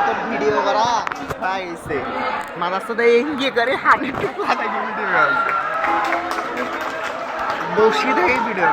তো ভিডিও করা পাইছে মাদার সাথে এঙ্গে করে হাঁটি টুকলা থেকে ভিডিও করছে বসি থেকে ভিডিও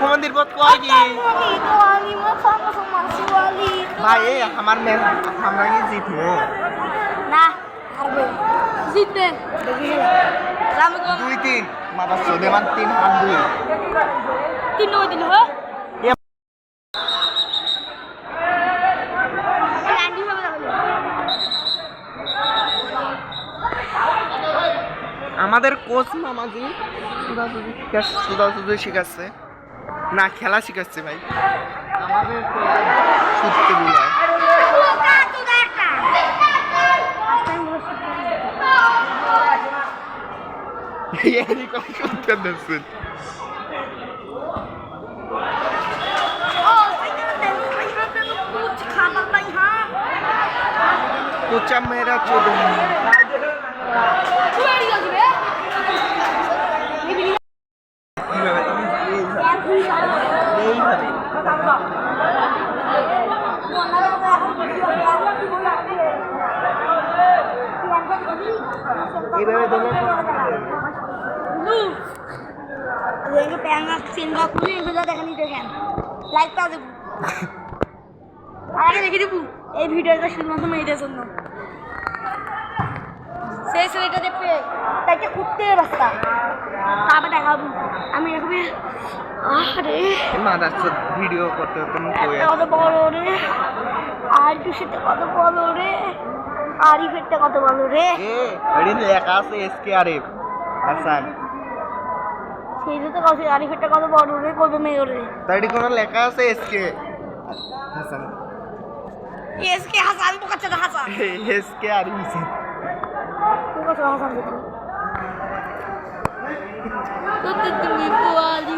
मंदिर बहुत कोई भाई हमार में हमरा की जीत हो ना हारबे जीतते राम को 2-3 माता सोदेमान 3 हाथ 2 तीन हो दिन हो ये রান্ডি হবে তাহলে আমাদের কোচ মামাজি সুদা শিখাচ্ছে না খেলা শিখাচ্ছে ভাই আমাদের সুদতে বুলায় এই কোন সুদতে দছুন কোচা মেরা চোদন এইভাবে দলে लेके पैंगा सिंगा पूरी এগুলো দেখেনি দেখেন লাইক পাওয়া দেবো আগে দেখে দেবো এই ভিডিওটা শুধুমাত্র মেয়েদের জন্য সেই ছেলেটা দেখবে তাকে কুত্তে রাস্তা তারপর দেখাবো আমি এরকম আরে মাদার চোদ ভিডিও করতে তুমি কই কত বড় রে আর কিছুতে কত বড় রে আরিফেরটা কত বড় রে এডি লেখা আছে এসকে আরিফ হাসান সেই যে তো কাছে আরিফেরটা কত বড় রে কইবে মেয়ে রে তাইডি কোন লেখা আছে এসকে হাসান এসকে হাসান পোকাচ্ছে না হাসান এসকে আরিফ পোকাচ্ছে হাসান তো তুমি কোয়ালি